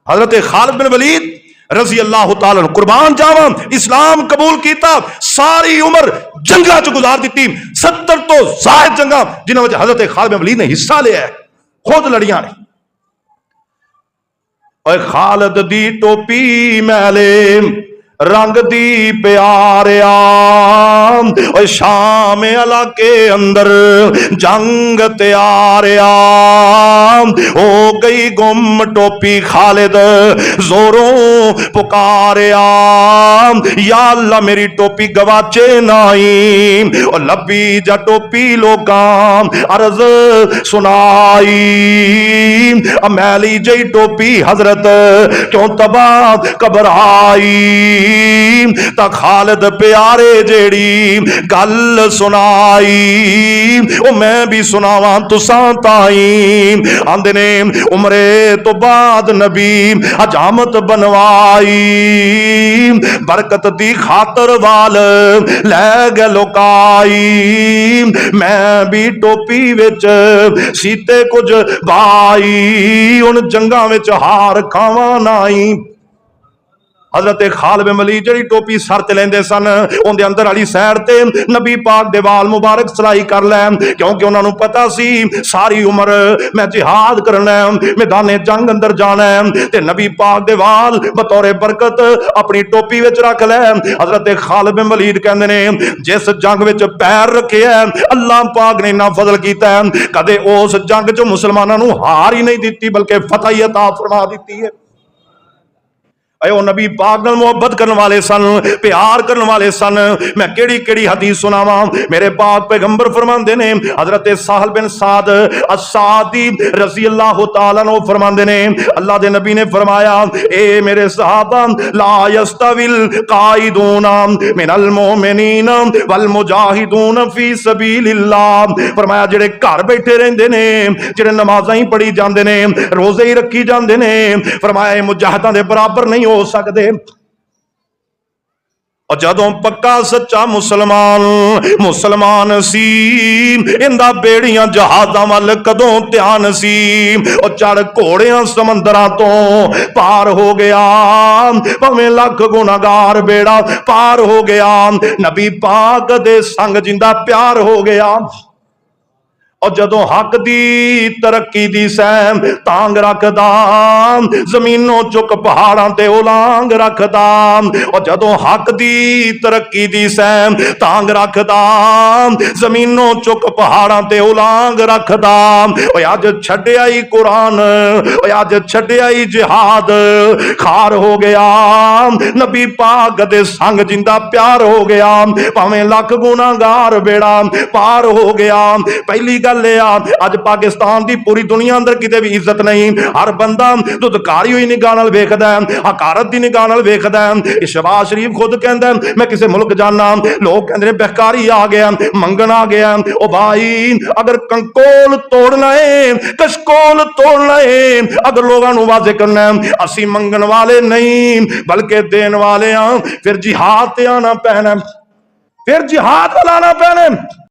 हजरत खालिद बिन वलीद रजी अल्लाह तआला कुर्बान जावा इस्लाम कबूल किया, सारी उम्र जंगा च गुजार दी, 70 तो ज़ायद जंगा जिन्होंने में हजरत खालिद बिन वलीद ने हिस्सा लिया है, खुद लड़ियां ने। और खालिद दी टोपी मैले रंग दी प्यारिया, और शाम इलाके अंदर जंग तैयारिया, हो गई गुम टोपी खालिद जोरों पुकारिया, या अल्लाह मेरी टोपी गवाचे नाई, और लबी जा टोपी लोगां अर्ज सुनाई, मैली जई टोपी हजरत क्यों तबाह घबराई, ता खालिद प्यारे जेड़ी गल सुनाई ओ मैं भी सुनावा तुसां ताई। आंदे ने उमरे तो बाद नबी हजामत बनवाई, बरकत दी खातर वाल लै गए लुकाई, मैं भी टोपी विच सीते कुछ भाई, उन जंगा विच हार खावा नाई। हजरत खालिद बिन वलीद जी टोपी सर ते लेंदे सन, उनके अंदर वाली सैड ते नबी पाक दे वाल मुबारक सलाई कर लैन, क्योंकि उन्होंने पता सी सारी उम्र मैं जिहाद करना है, मैदाने जंग अंदर जाना है, ते नबी पाक दे वाल बतौरे बरकत अपनी टोपी विच रख लै। हजरत खालिद बिन वलीद कहंदे ने जिस जंग विच पैर रखे है अल्लाह पाक ने इन्ना फजल किया है, कदे उस जंग च मुसलमानों नूं हार ही नहीं दी बल्कि फतह ही अता फरमा दी है। अयो नबी पाक नाल मुहब्बत करने वाले सन, प्यार करने वाले सन। मैं केड़ी केड़ी हदीस सुनावा, मेरे पाक पैगंबर फरमांदे ने, हजरत साहल बिन साद अस्सादी रज़ी अल्लाह तआला अन्हु फरमांदे ने, अल्लाह दे नबी ने फरमाया ए मेरे सहाबा ला यस्तविल काइदूना मिनल मोमिनीन वल मुजाहिदून फी सबीलिल्लाह, फरमाया जेड़े घर बैठे रहंदे ने, जेड़े नमाज़ां ही पढ़ी जांदे ने, रोजे ही रखी जांदे ने, फरमाया मुजाहिदां दे बराबर नहीं हो सकते। और जदों पक्का सच्चा मुसलमान सी, इंदा बेड़ियां जहाज़ां वाल कदों ध्यान सी, और चढ़ घोड़ियां समंदरां तो पार हो गया, भावें लख गुनाहगार बेड़ा पार हो गया, नबी पाक दे संग जिंदा प्यार हो गया। और जदों हक दी तरक्की दी सैम तांग रखदा, जमीनों चुक पहाड़ां ते उलांग रखदा, और जदों हक दी तरक्की दी सैम तांग रखदा, जमीनों चुक पहाड़ां ते उलांग रखदा। ओए अज छड्डिया ही कुरान, ओए अज छड्डिया ही जिहाद, खार हो गया, नबी पाक दे संग जिंदा प्यार हो गया, भावें लख गुनाहगार बेड़ा पार हो गया। पहली अज पाकिस्तान की पूरी दुनिया अंदर किते भी इज्जत नहीं, हर बंदा दुदकारी हुई निगाह नाल वेखदा है, हकारत की निगाह नाल वेखदा है। शहबाज शरीफ खुद कहंदा मैं किसी मुल्क जाना, लोग कहंदे ने बेकारी आ गया, मंगन आ गया। ओ भाई अगर कंकोल तोड़ना है, कशकोल तोड़ना है, अगर लोगों को वाजे करना है, असी मंगन वाले नहीं बल्कि देन वाले हाँ, फिर जिहाद ते आना पैना, फिर जिहाद लाना पैना।